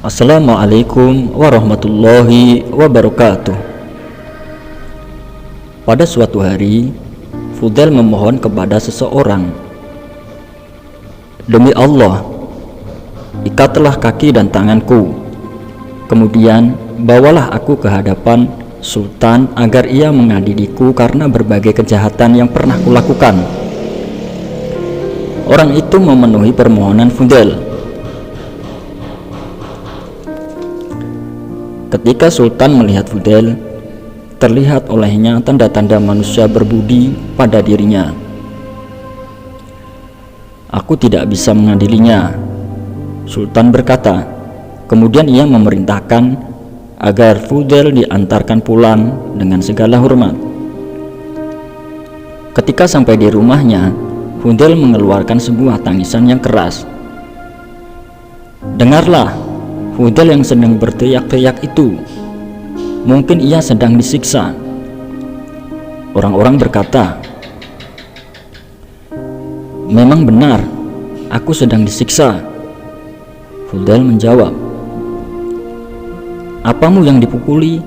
Assalamualaikum warahmatullahi wabarakatuh. Pada suatu hari, Fudail memohon kepada seseorang, "Demi Allah, ikatlah kaki dan tanganku, kemudian bawalah aku ke hadapan Sultan agar ia mengadiliku karena berbagai kejahatan yang pernah kulakukan." Orang itu memenuhi permohonan Fudail. Ketika Sultan melihat Fudail, terlihat olehnya tanda-tanda manusia berbudi pada dirinya. "Aku tidak bisa mengadilinya," Sultan berkata. Kemudian ia memerintahkan agar Fudail diantarkan pulang dengan segala hormat. Ketika sampai di rumahnya, Fudail mengeluarkan sebuah tangisan yang keras. "Dengarlah," Fudail yang sedang berteriak-teriak itu. "Mungkin ia sedang disiksa." Orang-orang berkata, "Memang benar, aku sedang disiksa." Fudail menjawab, "Apamu yang dipukuli?"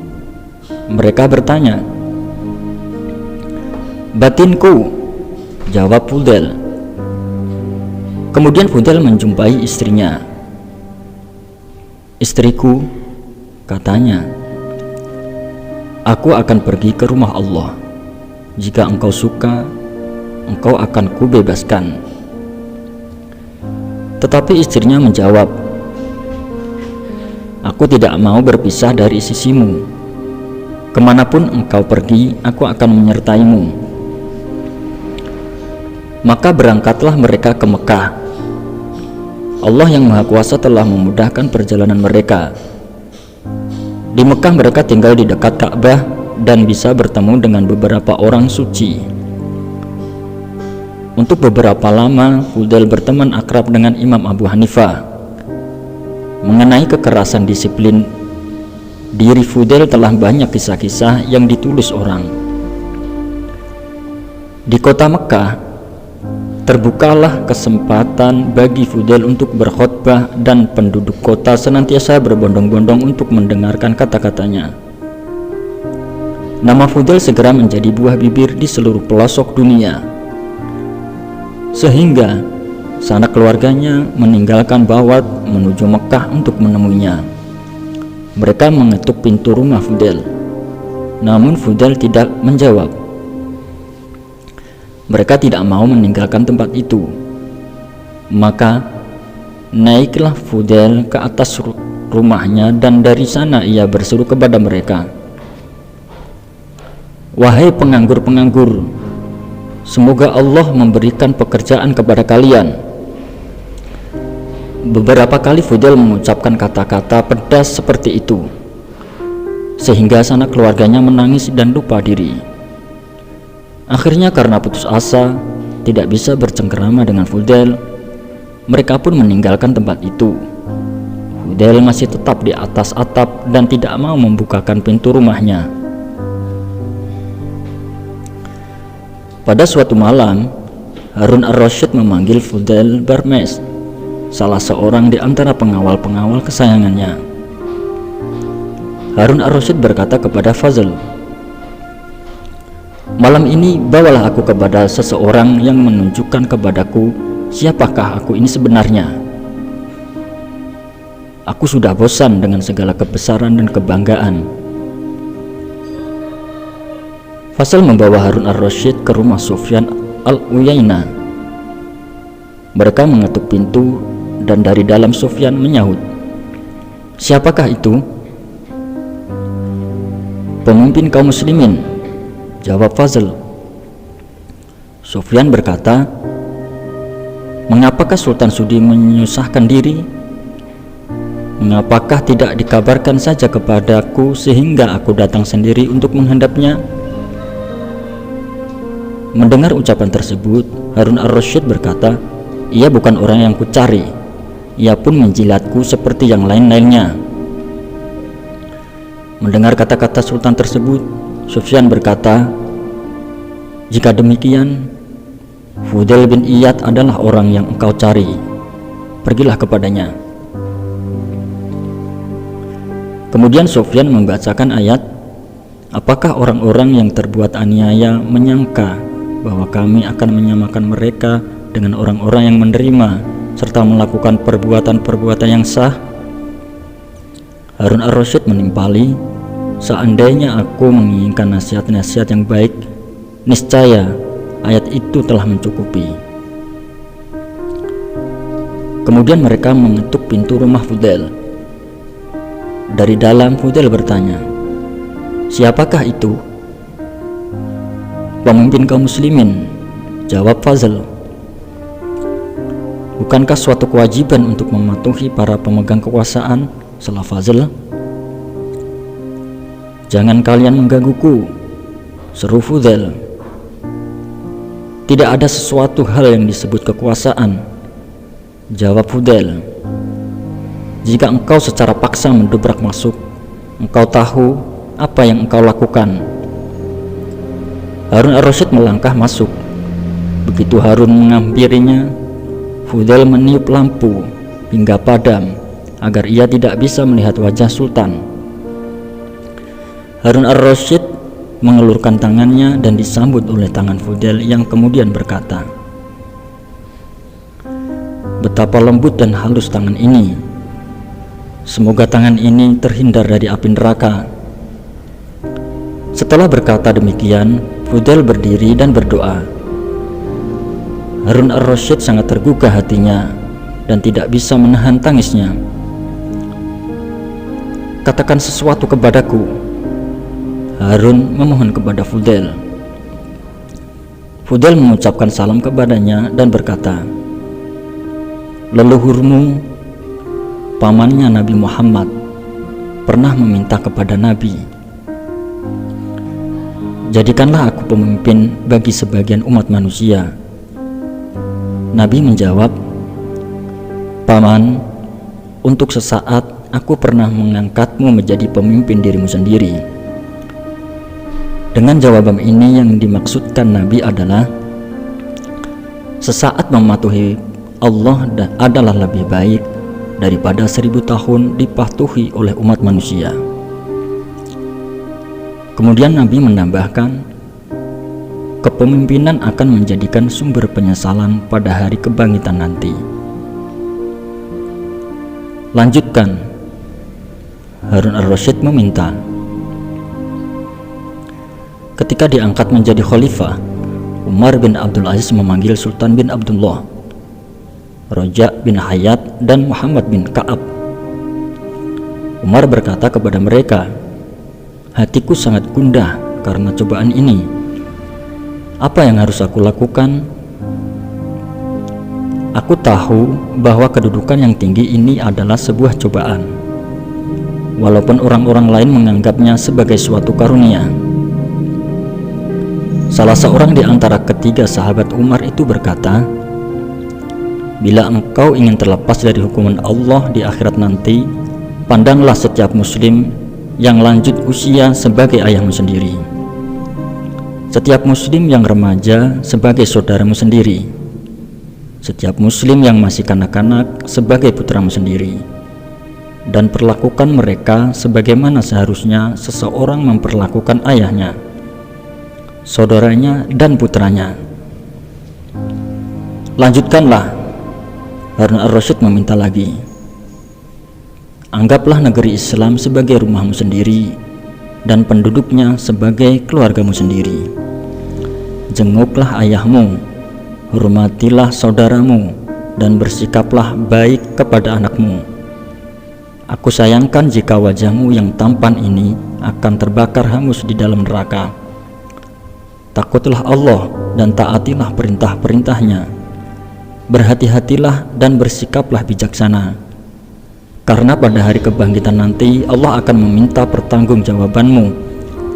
Mereka bertanya. "Batinku," jawab Fudail. Kemudian Fudail menjumpai istrinya. "Istriku," katanya, "aku akan pergi ke rumah Allah. Jika engkau suka, engkau akan kubebaskan." Tetapi istrinya menjawab, "Aku tidak mau berpisah dari sisimu. Kemanapun engkau pergi, aku akan menyertaimu." Maka berangkatlah mereka ke Mekah. Allah yang Maha Kuasa telah memudahkan perjalanan mereka. Di Mekah mereka tinggal di dekat Ka'bah dan bisa bertemu dengan beberapa orang suci. Untuk beberapa lama, Fudail berteman akrab dengan Imam Abu Hanifah. Mengenai kekerasan disiplin diri Fudail telah banyak kisah-kisah yang ditulis orang. Di kota Mekah, terbukalah kesempatan bagi Fudail untuk berkhutbah dan penduduk kota senantiasa berbondong-bondong untuk mendengarkan kata-katanya. Nama Fudail segera menjadi buah bibir di seluruh pelosok dunia, sehingga sanak keluarganya meninggalkan Bawat menuju Mekah untuk menemuinya. Mereka mengetuk pintu rumah Fudail, namun Fudail tidak menjawab. Mereka tidak mau meninggalkan tempat itu. Maka naiklah Fudail ke atas rumahnya dan dari sana ia berseru kepada mereka, "Wahai penganggur-penganggur, semoga Allah memberikan pekerjaan kepada kalian." Beberapa kali Fudail mengucapkan kata-kata pedas seperti itu, sehingga sanak keluarganya menangis dan lupa diri. Akhirnya karena putus asa, tidak bisa bercengkerama dengan Fudail, mereka pun meninggalkan tempat itu. Fudail masih tetap di atas atap dan tidak mau membukakan pintu rumahnya. Pada suatu malam, Harun ar-Rasyid memanggil Fudail Barmes, salah seorang di antara pengawal-pengawal kesayangannya. Harun ar-Rasyid berkata kepada Fazl, "Malam ini bawalah aku kepada seseorang yang menunjukkan kepadaku siapakah aku ini sebenarnya. Aku sudah bosan dengan segala kebesaran dan kebanggaan." Fazl membawa Harun ar-Rasyid ke rumah Sufyan al-Uyainah. Mereka mengetuk pintu dan dari dalam Sufyan menyahut, "Siapakah itu?" "Pemimpin kaum muslimin," jawab Fazl. Sufyan berkata, "Mengapakah Sultan Sudi menyusahkan diri? Mengapakah tidak dikabarkan saja kepadaku sehingga aku datang sendiri untuk menghadapnya?" Mendengar ucapan tersebut, Harun ar-Rasyid berkata, "Ia bukan orang yang kucari. Ia pun menjilatku seperti yang lain-lainnya." Mendengar kata-kata Sultan tersebut, Sufyan berkata, "Jika demikian, Fudail bin Iyad adalah orang yang engkau cari. Pergilah kepadanya." Kemudian Sufyan membacakan ayat, apakah orang-orang yang terbuat aniaya menyangka bahwa kami akan menyamakan mereka dengan orang-orang yang menerima serta melakukan perbuatan-perbuatan yang sah? Harun ar-Rasyid menimpali, seandainya aku menginginkan nasihat-nasihat yang baik, niscaya ayat itu telah mencukupi. Kemudian mereka mengetuk pintu rumah Fudail. Dari dalam Fudail bertanya, siapakah itu? Pemimpin kaum muslimin, jawab Fazl. Bukankah suatu kewajiban untuk mematuhi para pemegang kekuasaan? Setelah Fazl, jangan kalian menggangguku, seru Fudail. Tidak ada sesuatu hal yang disebut kekuasaan, jawab Fudail. Jika engkau secara paksa mendobrak masuk, engkau tahu apa yang engkau lakukan. Harun ar-Rasyid melangkah masuk. Begitu Harun menghampirinya, Fudail meniup lampu hingga padam agar ia tidak bisa melihat wajah Sultan. Harun ar-Rasyid mengelurkan tangannya dan disambut oleh tangan Fudail yang kemudian berkata, betapa lembut dan halus tangan ini. Semoga tangan ini terhindar dari api neraka. Setelah berkata demikian, Fudail berdiri dan berdoa. Harun ar-Rasyid sangat tergugah hatinya dan tidak bisa menahan tangisnya. Katakan sesuatu kepadaku, Harun memohon kepada Fudail. Fudail mengucapkan salam kepadanya dan berkata, leluhurmu, pamannya Nabi Muhammad, pernah meminta kepada Nabi, jadikanlah aku pemimpin bagi sebagian umat manusia. Nabi menjawab, paman, untuk sesaat aku pernah mengangkatmu menjadi pemimpin dirimu sendiri. Dengan jawaban ini yang dimaksudkan Nabi adalah, sesaat mematuhi Allah adalah lebih baik daripada 1000 tahun dipatuhi oleh umat manusia. Kemudian Nabi menambahkan, kepemimpinan akan menjadikan sumber penyesalan pada hari kebangkitan nanti. Lanjutkan, Harun ar-Rasyid meminta. Ketika diangkat menjadi khalifah, Umar bin Abdul Aziz memanggil Sultan bin Abdullah, Raja bin Hayat, dan Muhammad bin Ka'ab. Umar berkata kepada mereka, hatiku sangat gundah karena cobaan ini. Apa yang harus aku lakukan? Aku tahu bahwa kedudukan yang tinggi ini adalah sebuah cobaan, walaupun orang-orang lain menganggapnya sebagai suatu karunia. Salah seorang di antara ketiga sahabat Umar itu berkata, bila engkau ingin terlepas dari hukuman Allah di akhirat nanti, pandanglah setiap muslim yang lanjut usia sebagai ayahmu sendiri, setiap muslim yang remaja sebagai saudaramu sendiri, setiap muslim yang masih kanak-kanak sebagai putramu sendiri, dan perlakukan mereka sebagaimana seharusnya seseorang memperlakukan ayahnya, saudaranya, dan putranya. Lanjutkanlah, Harun ar-Rasyid meminta lagi, anggaplah negeri Islam sebagai rumahmu sendiri dan penduduknya sebagai keluargamu sendiri. Jenguklah ayahmu, hormatilah saudaramu, dan bersikaplah baik kepada anakmu. Aku sayangkan jika wajahmu yang tampan ini akan terbakar hangus di dalam neraka. Takutlah Allah dan taatilah perintah-perintahnya. Berhati-hatilah dan bersikaplah bijaksana, karena pada hari kebangkitan nanti Allah akan meminta pertanggungjawabanmu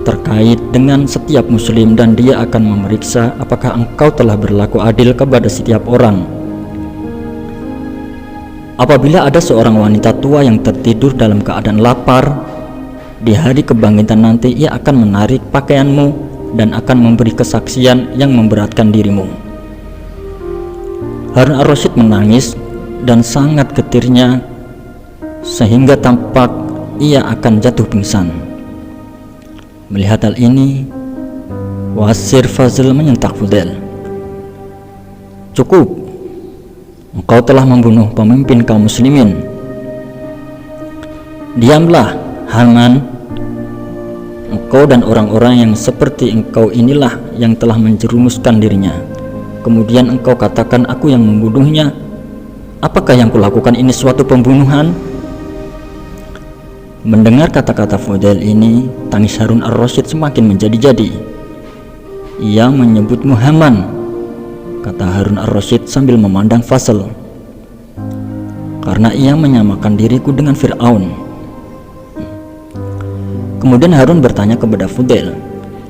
terkait dengan setiap muslim, dan dia akan memeriksa apakah engkau telah berlaku adil kepada setiap orang. Apabila ada seorang wanita tua yang tertidur dalam keadaan lapar, di hari kebangkitan nanti ia akan menarik pakaianmu dan akan memberi kesaksian yang memberatkan dirimu. Harun ar-Rasyid menangis dan sangat getirnya sehingga tampak ia akan jatuh pingsan. Melihat hal ini, Wazir Fazl menyentak Fudail. "Cukup, engkau telah membunuh pemimpin kaum muslimin." "Diamlah, Haman. Engkau dan orang-orang yang seperti engkau inilah yang telah menjerumuskan dirinya. Kemudian engkau katakan aku yang membunuhnya. Apakah yang kulakukan ini suatu pembunuhan?" Mendengar kata-kata Fudail ini, tangis Harun ar-Rasyid semakin menjadi-jadi. "Ia menyebutmu Haman," kata Harun ar-Rasyid sambil memandang Fazl, "karena ia menyamakan diriku dengan Fir'aun." Kemudian Harun bertanya kepada Fudail,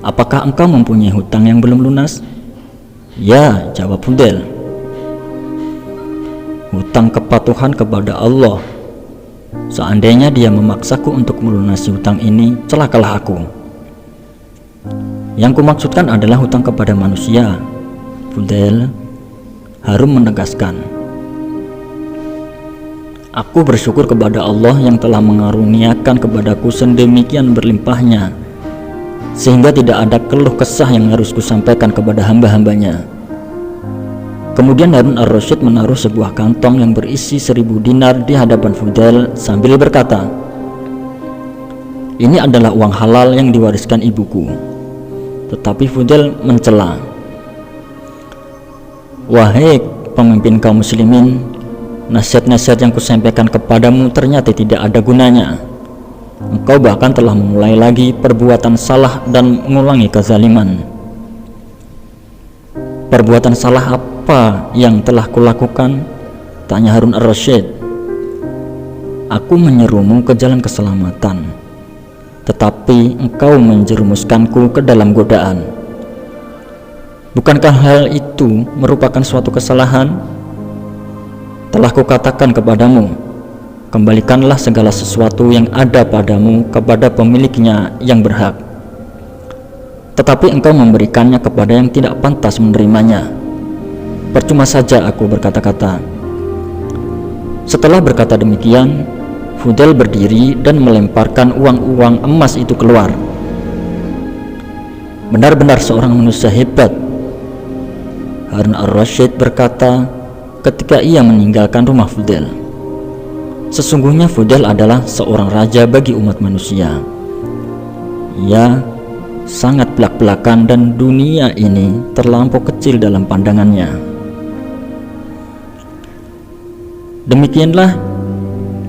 "Apakah engkau mempunyai hutang yang belum lunas?" "Ya," jawab Fudail. "Hutang kepatuhan kepada Allah. Seandainya dia memaksaku untuk melunasi hutang ini, celakalah aku." "Yang kumaksudkan adalah hutang kepada manusia, Fudail," Harun menegaskan. "Aku bersyukur kepada Allah yang telah mengaruniakan kepadaku sedemikian berlimpahnya, sehingga tidak ada keluh kesah yang harus kusampaikan kepada hamba-hambanya." Kemudian Harun ar-Rasyid menaruh sebuah kantong yang berisi 1000 dinar di hadapan Fudail sambil berkata, "Ini adalah uang halal yang diwariskan ibuku." Tetapi Fudail mencela, "Wahai pemimpin kaum muslimin, nasihat-nasihat yang kusampaikan kepadamu ternyata tidak ada gunanya. Engkau bahkan telah memulai lagi perbuatan salah dan mengulangi kezaliman." "Perbuatan salah apa yang telah kulakukan?" tanya Harun ar-Rasyid. "Aku menyerumu ke jalan keselamatan, tetapi engkau menjerumuskanku ke dalam godaan. Bukankah hal itu merupakan suatu kesalahan? Telah kukatakan kepadamu, kembalikanlah segala sesuatu yang ada padamu kepada pemiliknya yang berhak. Tetapi engkau memberikannya kepada yang tidak pantas menerimanya. Percuma saja aku berkata-kata." Setelah berkata demikian, Fudail berdiri dan melemparkan uang-uang emas itu keluar. "Benar-benar seorang manusia hebat," Harun ar-Rasyid berkata ketika ia meninggalkan rumah Fudail. "Sesungguhnya Fudail adalah seorang raja bagi umat manusia. Ia sangat belak-belakan dan dunia ini terlampau kecil dalam pandangannya." Demikianlah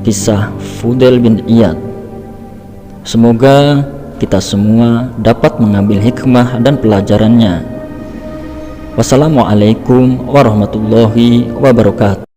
kisah Fudail bin Iyad. Semoga kita semua dapat mengambil hikmah dan pelajarannya. Wassalamualaikum warahmatullahi wabarakatuh.